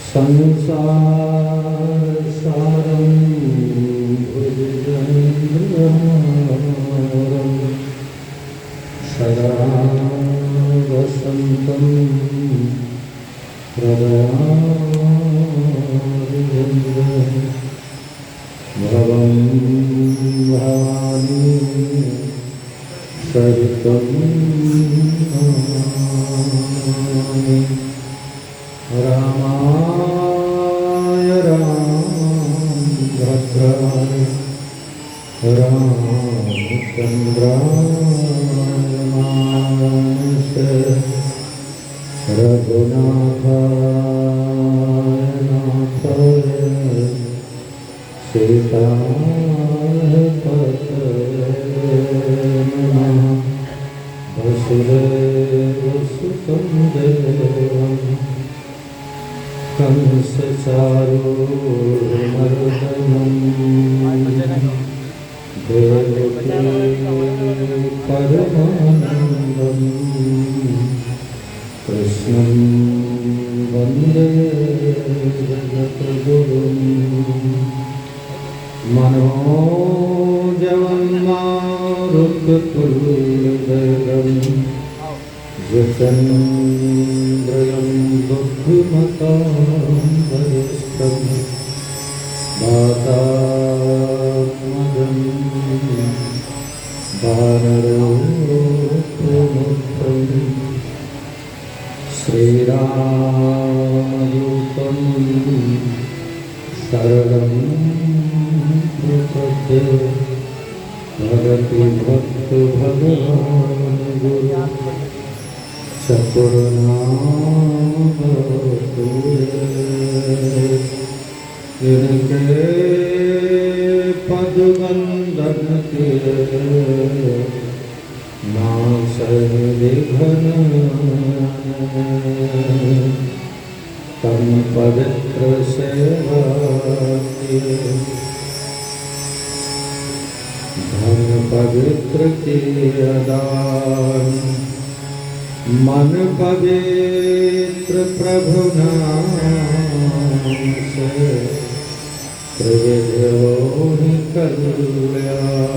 संसारसारं भुजगेन्द्रहारं सदा वसन्तं हृदयारविन्दे भवं भवानी सहितं नमामि। रामाय रामभद्राय रामचन्द्राय मानसे रघुनाथाय नाथाय सीताय पतये नमः। वसुदेवसुतं देवं कंसचारूरमर्दनं देवकी परमानन्दं कृष्णं वन्दे जगद्गुरुं। मनोजवं मारुततुल्यवेगं जितेन्द्रियं बुद्धिमतां वरिष्ठं वातात्मजं वानरोत्तमं श्रीरामदूतं शरणं प्रपद्ये। भगति भक्त भगवान गुरु चतुर्नाम जिनके पद वंदन के नासय विघ्न तम पवित्र सेवा के धन पवित्र के दान मन पवित्र प्रभु नाम से त्रिविधो ही कल्याण।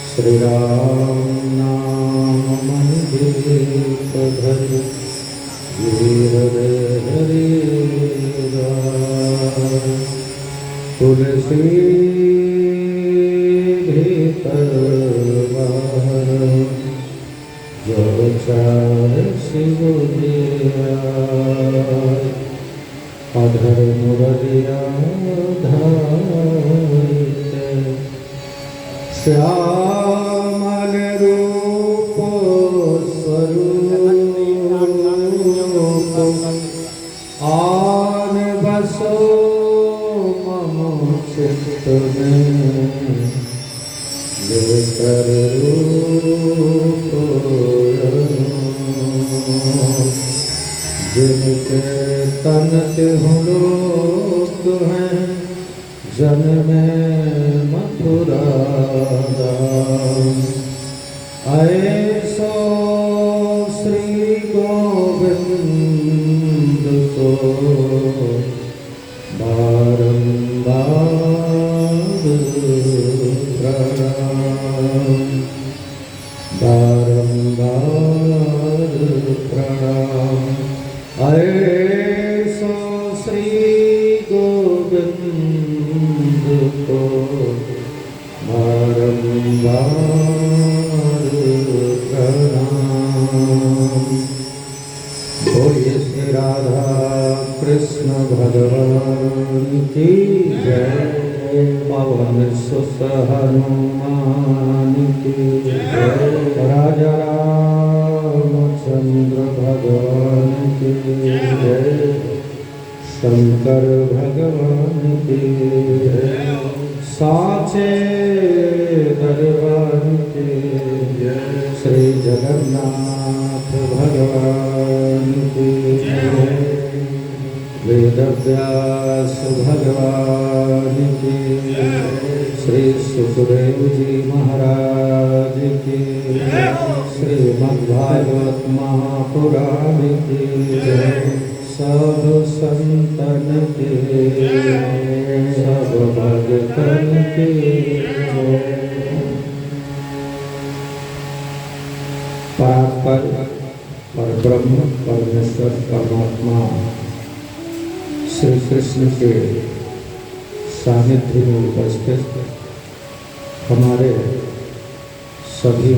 श्री राम नाम मंदिर धर वीर हरि तुलसी भीतर बाहर जो चार शिव दिया अधर्म बलिया धारिते श्यामल रूप स्वरूप आन बसो मम चित्त में लेकर रूप जिनके तन के लोक हैं जन्मे मथुरा ऐसो श्री गोविंद को बारंबार प्रणाम बारंबार प्रणाम। ऐसो श्री गोविंद को बारंबार प्रणाम। बोलिए श्री राधा कृष्ण भगवान की जय। पवन सुत हनुमान की जय। राजा रामचंद्र भगवान की जय। शंकर भगवान की जय। साचे दरबार की जय। श्री जगन्नाथ भगवान की जय। वेदव्यास भगवान की श्री सुखदेव जी महाराज की श्रीमद्भागवत महापुराण की सब संतन के सब भगतन के पर ब्रह्म परमेश्वर परमात्मा श्री कृष्ण के सानिध्य में उपस्थित हमारे सभी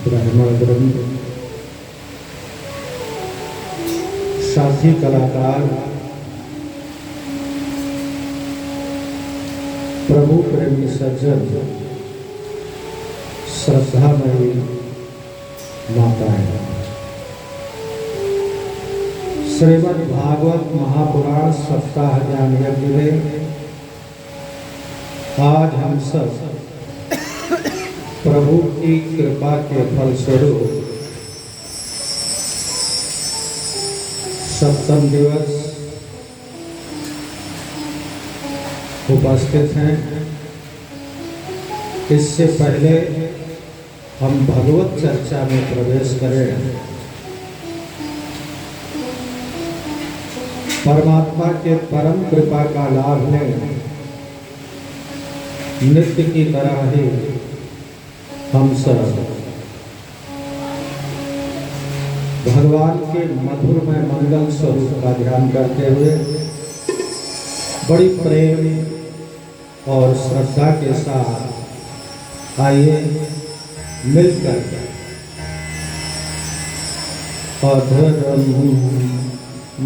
ब्राह्मण वृंद, साथी कलाकार, प्रभु प्रेमी सज्जन, श्रद्धामयी माताएं, श्रीमद् भागवत महापुराण सप्ताह ज्ञान यज्ञ में आज हम सब प्रभु की कृपा के फलस्वरूप सप्तम दिवस उपस्थित हैं। इससे पहले हम भगवत चर्चा में प्रवेश करें। परमात्मा के परम कृपा का लाभ लें। नित्य की तरह ही हम सब भगवान के मधुरमय मंगल स्वरूप का ध्यान करते हुए बड़ी प्रेम और श्रद्धा के साथ आइए मिलकर अधरम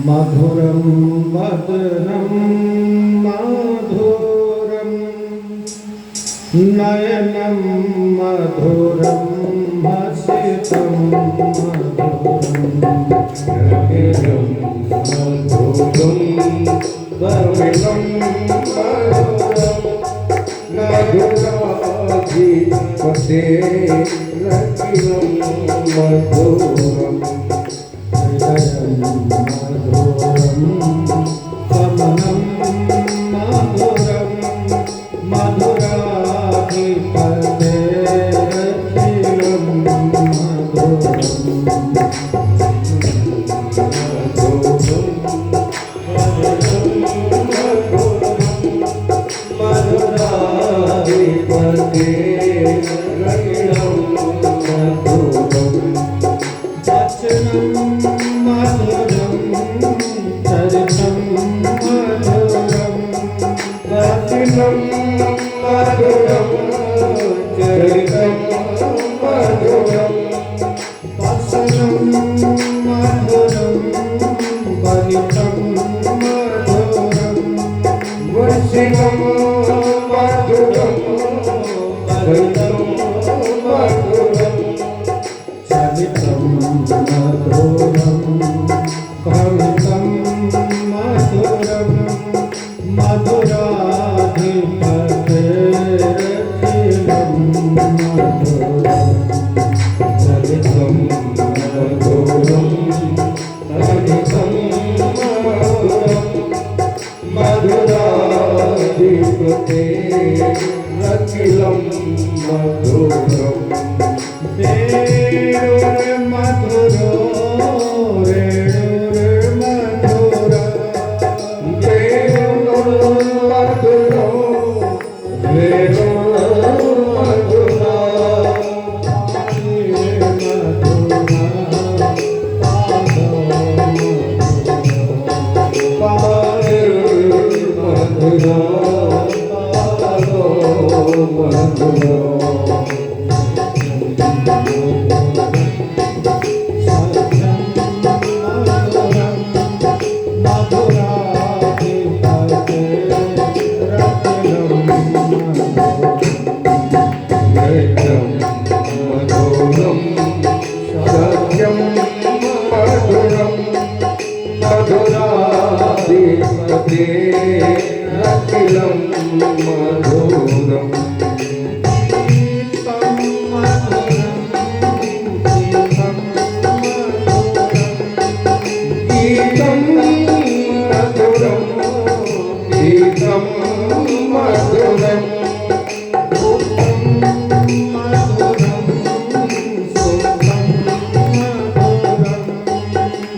मधुरम वदनम मधुरम नयनम मधुरम हसितम मधुरम मधुरम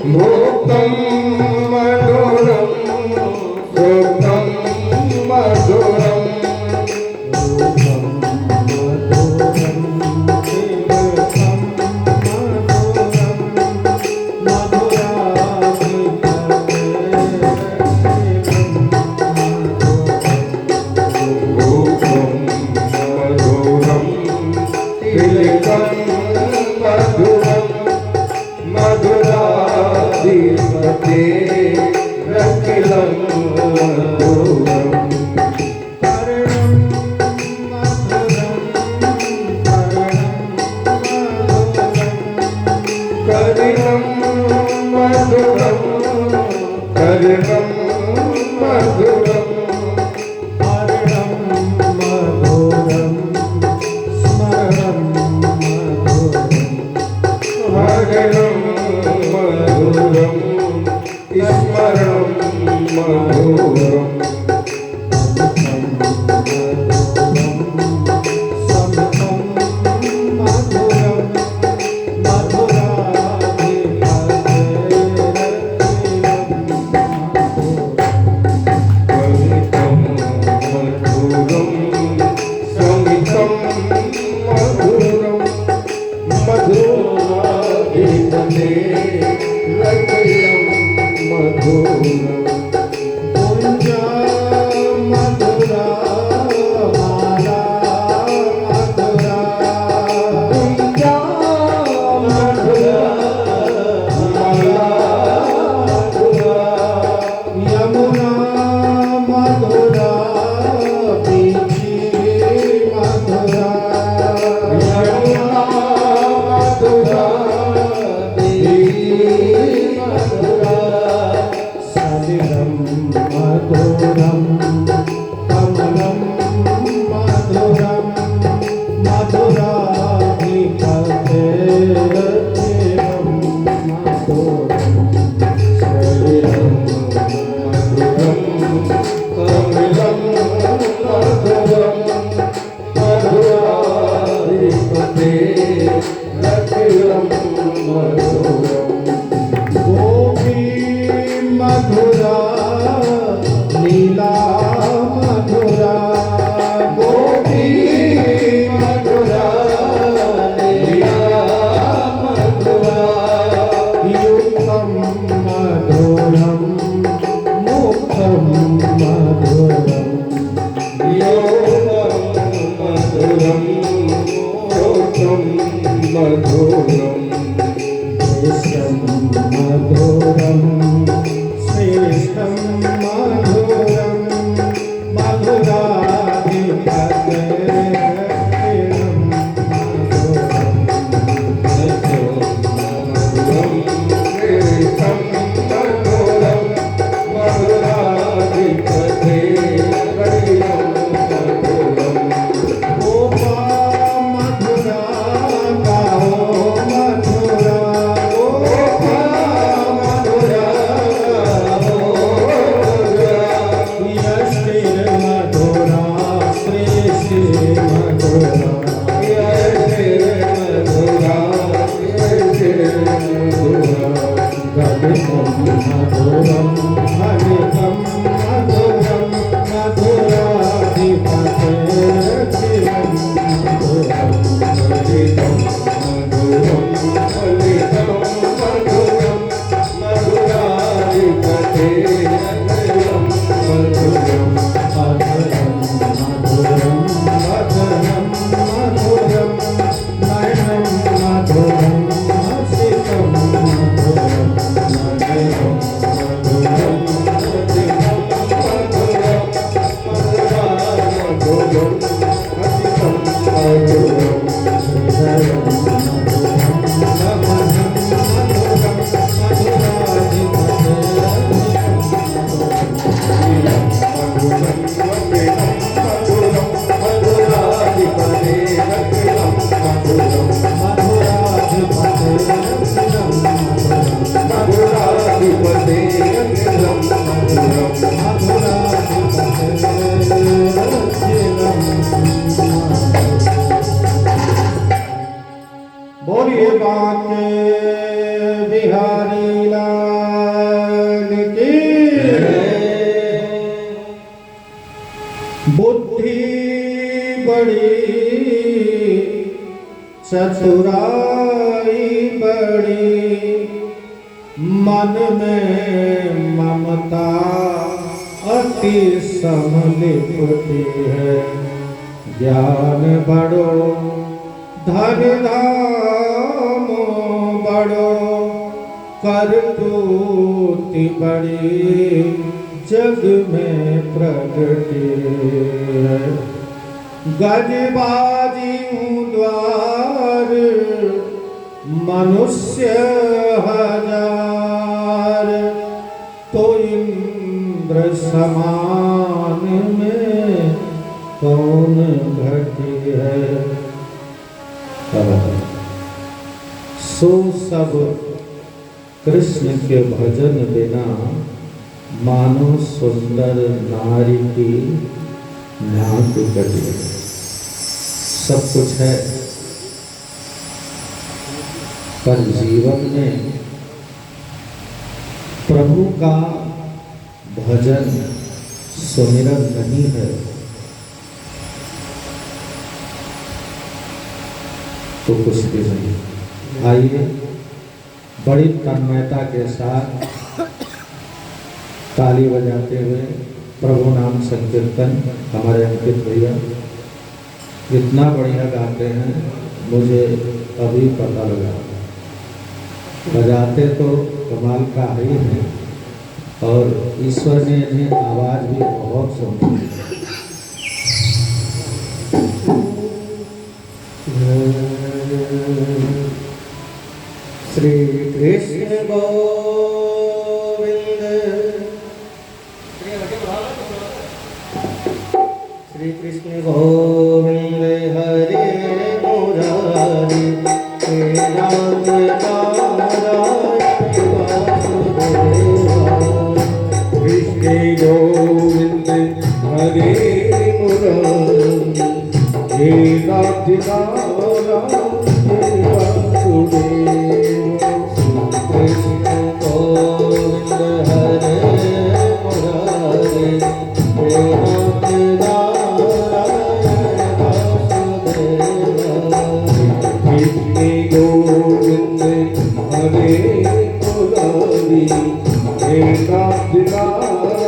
Muktam स्मरणं मधुरं हरणं मधुरं स्मरणं मधुरं हरणं मधुरं स्मरणं मधुरम् बोलिए बांके बिहारी लाल की बुद्धि बड़ी चतुराई बड़ी मन में ममता अति समलिपति है ज्ञान बड़ो धन धामो बड़ो करतूति बड़ी जग में प्रगति है गजबाजी द्वार मनुष्य हजार तो इन इंद्र समान में कौन घटी है। सो सब कृष्ण के भजन बिना मानो सुंदर नारी की नाक कटी है। सब कुछ है पर जीवन में प्रभु का भजन सुमिरन नहीं है तो कुछ भी नहीं। आइए बड़ी तन्मयता के साथ ताली बजाते हुए प्रभु नाम संकीर्तन हमारे अंकित भैया इतना बढ़िया गाते हैं, मुझे अभी पता लगा। बजाते तो कमाल का ही है और ईश्वर ने इन्हें आवाज भी बहुत सुनी। श्री कृष्ण गोविंद श्री कृष्ण गोविंद हरे मुरारी हे नाथ कृष्ण गोविंद हरे मुरारी हे नाथ नारायण वासुदेव। कृष्ण गोविंद हरे मुरारी हे नाथ नारायण वासुदेव। कृष्ण गोविंद हरे मुरारी हे नाथ नारायण वासुदेव।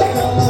Hare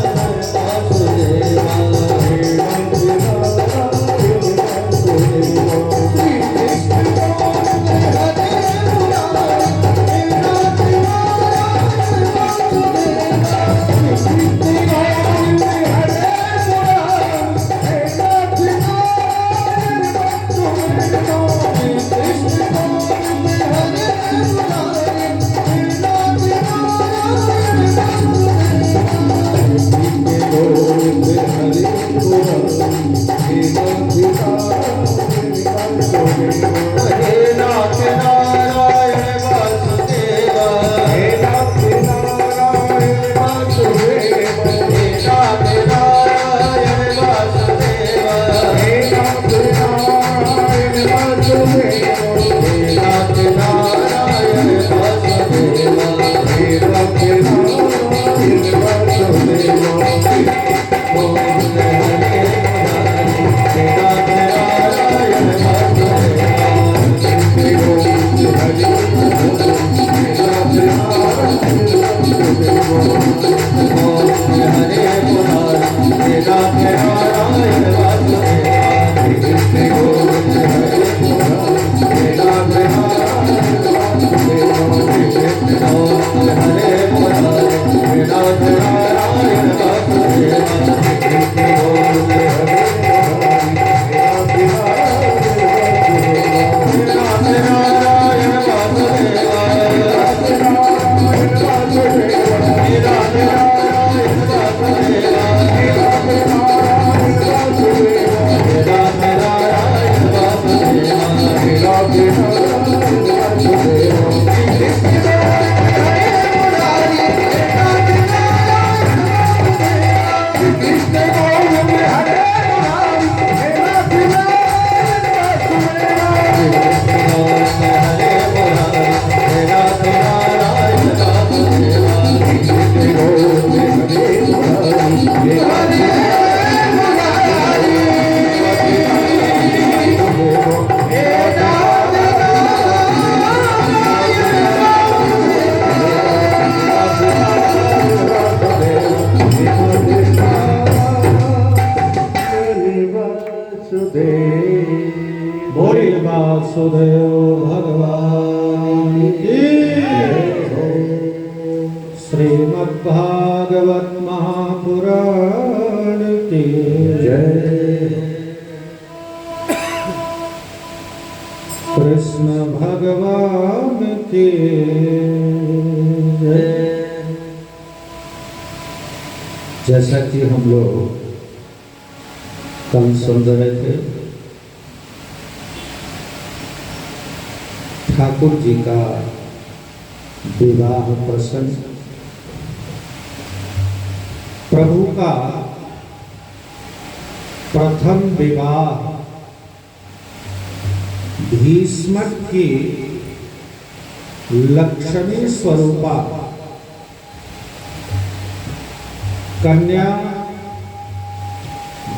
कृष्ण भगवान की जय। जैसा कि हम लोग कल सुन रहे थे, ठाकुर जी का विवाह प्रसंग, प्रभु का प्रथम विवाह भीष्म की लक्ष्मी स्वरूपा कन्या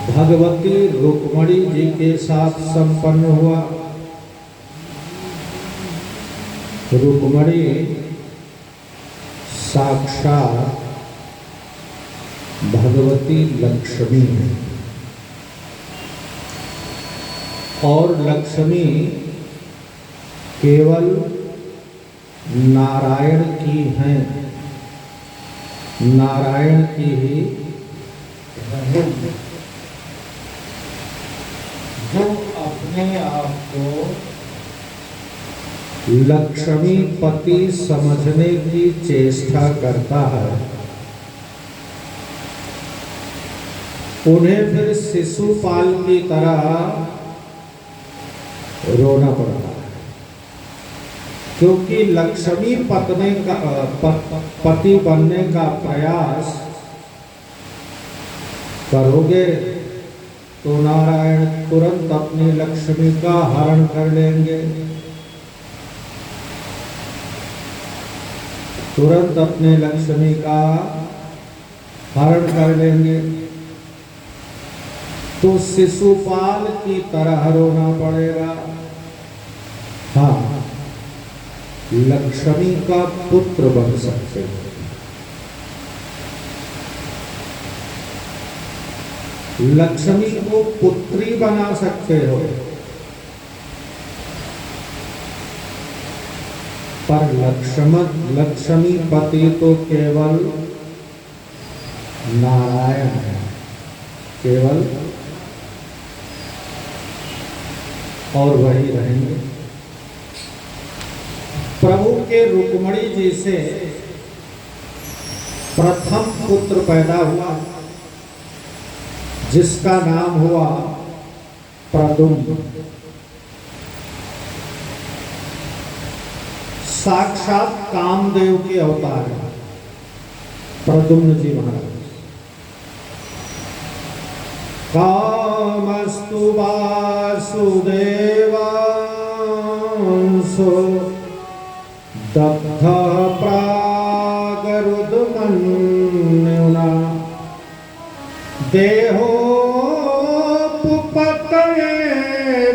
भगवती रुक्मणी जी के साथ संपन्न हुआ। रुक्मणी साक्षात भगवती लक्ष्मी है और लक्ष्मी केवल नारायण की हैं, नारायण की ही जो अपने आप को लक्ष्मीपति समझने की चेष्टा करता है, उन्हें फिर शिशुपाल की तरह रोना पड़ता है, क्योंकि लक्ष्मी पति बनने का प्रयास करोगे तो नारायण तुरंत अपनी लक्ष्मी का हरण कर लेंगे, तुरंत अपने लक्ष्मी का हरण कर लेंगे। तो शिशुपाल की तरह रोना पड़ेगा। हाँ, लक्ष्मी का पुत्र बन सकते हो, लक्ष्मी को पुत्री बना सकते हो, पर लक्ष्मीपति तो केवल नारायण है, केवल, और वही रहेंगे। प्रभु के रुक्मणी जी से प्रथम पुत्र पैदा हुआ जिसका नाम हुआ प्रद्युम्न। साक्षात कामदेव के अवतार है प्रद्युम्न जी महाराज। कामस्तु वासुदेवांशो दग्ध प्रागरुदमन्युना देहोपपतये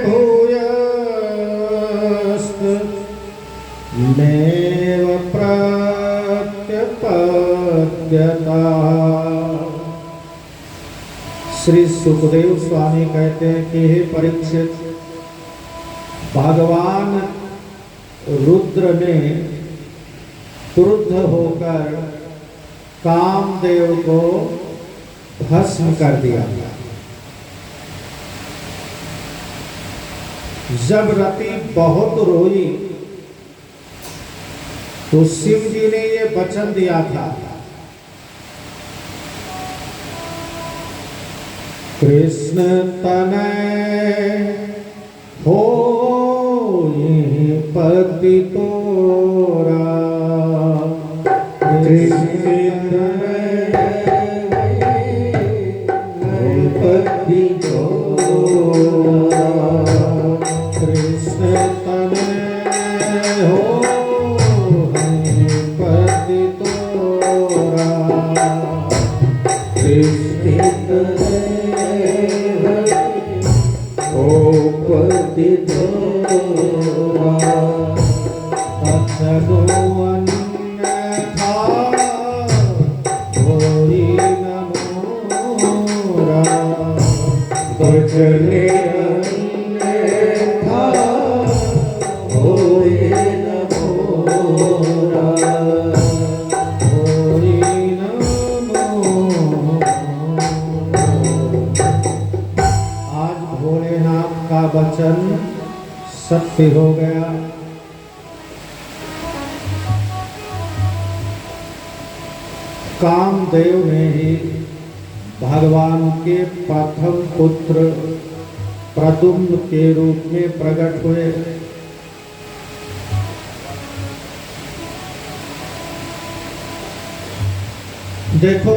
भूयस्त नैव प्रत्यपद्यता। श्री सुखदेव स्वामी कहते हैं कि हे परीक्षित, भगवान रुद्र ने क्रुद्ध होकर कामदेव को भस्म कर दिया। जब रति बहुत रोई तो शिव जी ने ये वचन दिया था, कृष्ण तनय हो पति तोरा, कृष्ण तनय पति तोरा, कृष्ण तनय हो पति तोरा, कृष्ण पति तोरा, तत्सदो अन्यथा होई न मोरा, बचने अन्यथा होई न मोरा, होई न मोरा। आज भोलेनाथ का वचन सत्य हो गया। कामदेव ने ही भगवान के प्रथम पुत्र प्रद्युम्न के रूप में प्रकट हुए। देखो,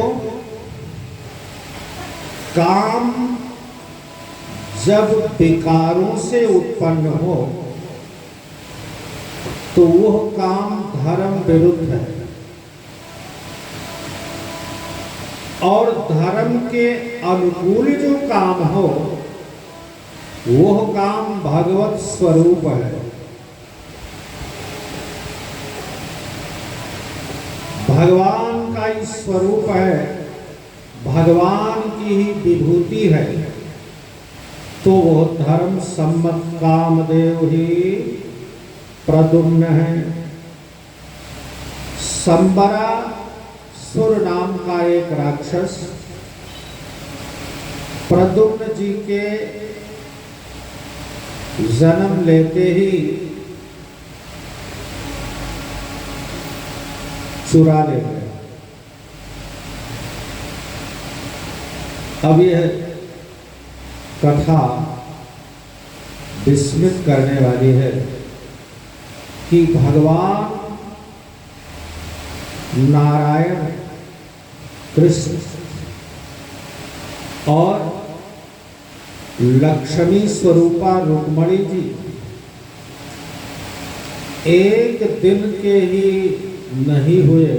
काम जब विकारों से उत्पन्न हो तो वह काम धर्म विरुद्ध है, और धर्म के अनुकूल जो काम हो वह काम भगवत स्वरूप है। भगवान का ही स्वरूप है, भगवान की ही विभूति है, तो वह धर्म सम्मत कामदेव ही प्रद्युम्न है। संबरा सुर नाम का एक राक्षस प्रद्युम्न जी के जन्म लेते ही चुरा ले गया। अब यह कथा विस्मित करने वाली है कि भगवान नारायण कृष्ण और लक्ष्मी स्वरूपा रुक्मणी जी एक दिन के ही नहीं हुए,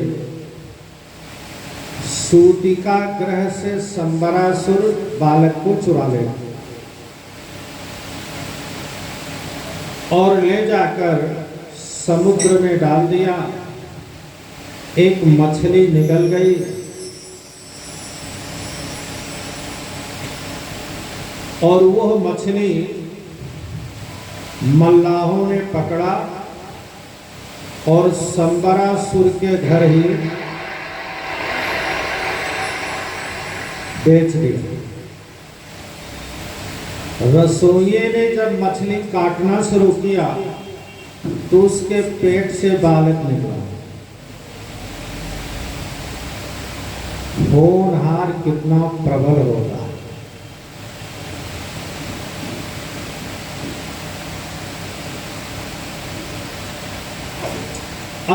सूतिका ग्रह से संबरासुर बालक को चुरा ले और ले जाकर समुद्र में डाल दिया। एक मछली निकल गई, और वह मछली मल्लाहों ने पकड़ा और संबरासुर के घर ही बेच दी। रसोइये ने जब मछली काटना शुरू किया तो उसके पेट से बालक निकला। होनहार कितना प्रबल होगा।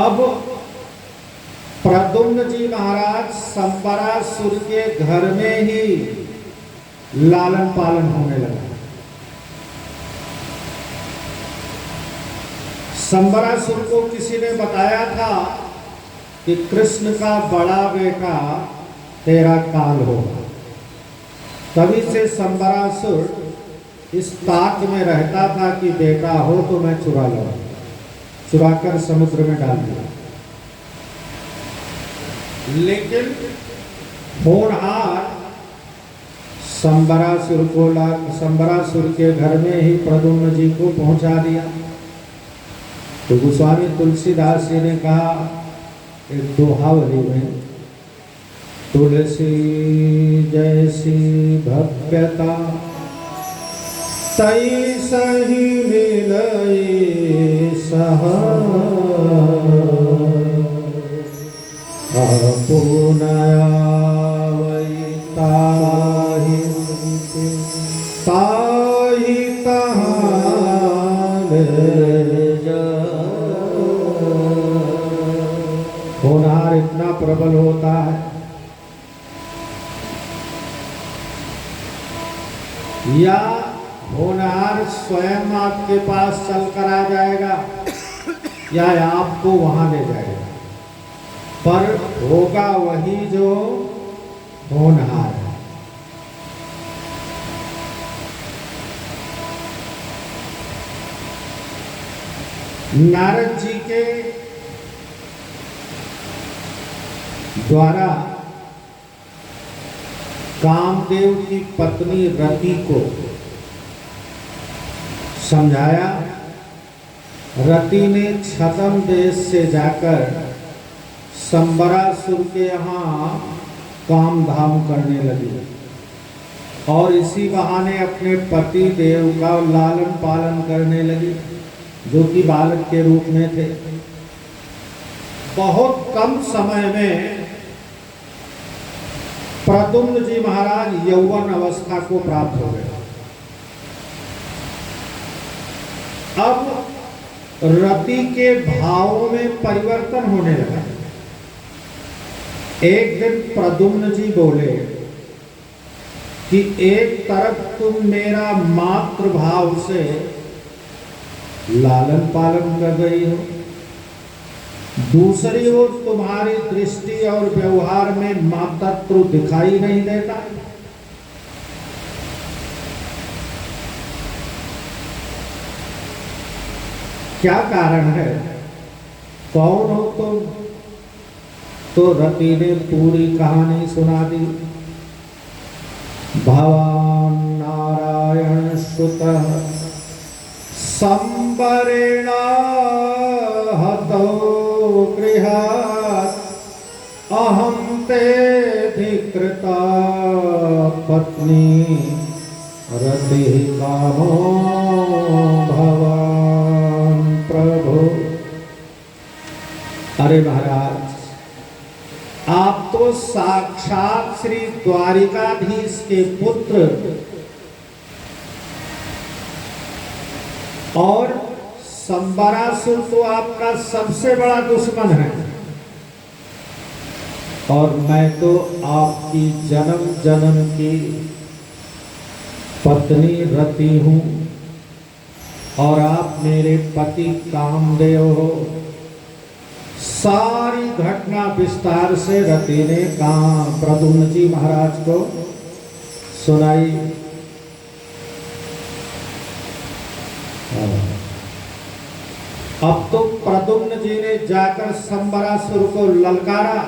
अब प्रद्युम्न जी महाराज संबरासुर के घर में ही लालन पालन होने लगा। संबरासुर को किसी ने बताया था कि कृष्ण का बड़ा बेटा तेरा काल होगा। तभी से संबरासुर इस ताक में रहता था कि बेटा हो तो मैं चुरा लूं, चुराकर समुद्र में डाल दिया। लेकिन होनहार संबरासुर के घर में ही प्रद्युम्न जी को पहुंचा दिया। तो गोस्वामी तुलसीदास जी ने कहा एक दोहावली में, तुलसी जैसी भव्यता तई सही मिलई सह, पुनया वै ताहि ताहि तहाँ ले जा। होनहार इतना प्रबल होता है या होनहार स्वयं आपके पास चलकर आ जाएगा या आपको वहां ले जाएगा, पर होगा वही जो होनहार है। नारद जी के द्वारा कामदेव की पत्नी रति को समझाया। रति ने छद्म देश से जाकर संबरासुर के यहाँ काम धाम करने लगी। और इसी बहाने अपने पति देव का लालन पालन करने लगी, जो कि बालक के रूप में थे। बहुत कम समय में प्रद्युम्न जी महाराज यौवन अवस्था को प्राप्त हो गए। अब रति के भावों में परिवर्तन होने लगा। एक दिन प्रद्युम्न जी बोले कि एक तरफ तुम मेरा मातृभाव से लालन पालन कर रही हो, दूसरी ओर तुम्हारी दृष्टि और व्यवहार में मातृत्व दिखाई नहीं देता। क्या कारण है? कौन हो तुम? तो रति ने पूरी कहानी सुना दी। भवान नारायण सुतः संबरेण हतो गृहात् अहं ते धिकृता पत्नी रति कामो भवान प्रभु। अरे महाराज, आप तो साक्षात श्री द्वारिकाधीश के पुत्र और संबरासुर तो आपका सबसे बड़ा दुश्मन है, और मैं तो आपकी जन्म जन्म की पत्नी रति हूं, और आप मेरे पति कामदेव हो। सारी घटना विस्तार से रति ने कहा प्रद्युम्न जी महाराज को सुनाई। अब तो प्रद्युम्न जी ने जाकर संबरासुर को ललकारा।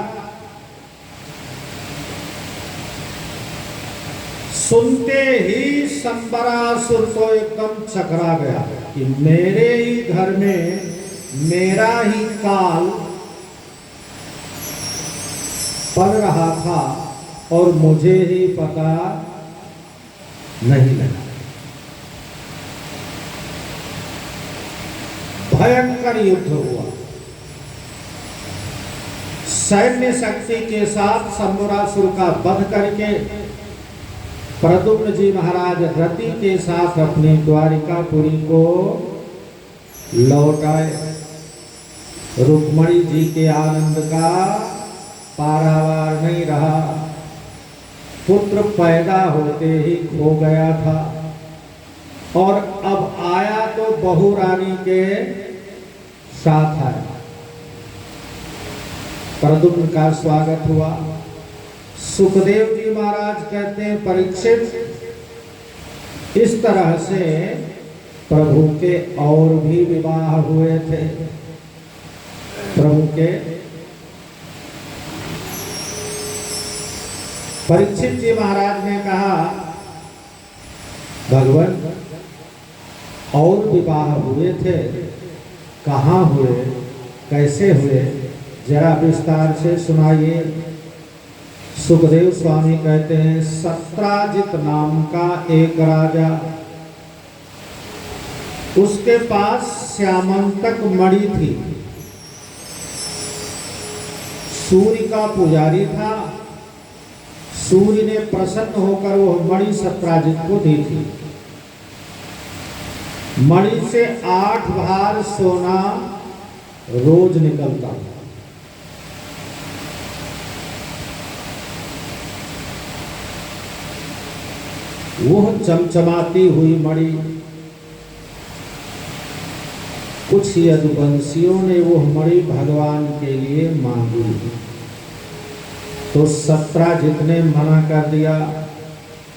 सुनते ही संबरासुर तो एकदम चकरा गया कि मेरे ही घर में मेरा ही काल पड़ रहा था और मुझे ही पता नहीं लगा। भयंकर युद्ध हुआ। सैन्य शक्ति के साथ संबरासुर का वध करके प्रद्युम्न जी महाराज रति के साथ अपनी द्वारिकापुरी को लौट आए। रुक्मणी जी के आनंद का पारावार नहीं रहा। पुत्र पैदा होते ही खो गया था, और अब आया तो बहू रानी के साथ आया। प्रद्युम्न का स्वागत हुआ। सुखदेव जी महाराज कहते हैं, परीक्षित, इस तरह से प्रभु के और भी विवाह हुए थे। प्रभु के परीक्षित जी महाराज ने कहा, भगवान और विवाह हुए थे, कहाँ हुए, कैसे हुए, जरा विस्तार से सुनाइए। सुखदेव स्वामी कहते हैं, सत्राजित नाम का एक राजा, उसके पास श्यामंतक मणि थी। सूर्य का पुजारी था। सूर्य ने प्रसन्न होकर वह मणि सत्राजित को दी थी। मणि से 8 भार सोना रोज निकलता था। वह चमचमाती हुई मणि कुछ यदुवंशियों ने वह मणि भगवान के लिए मांगी, तो सत्राजित ने मना कर दिया।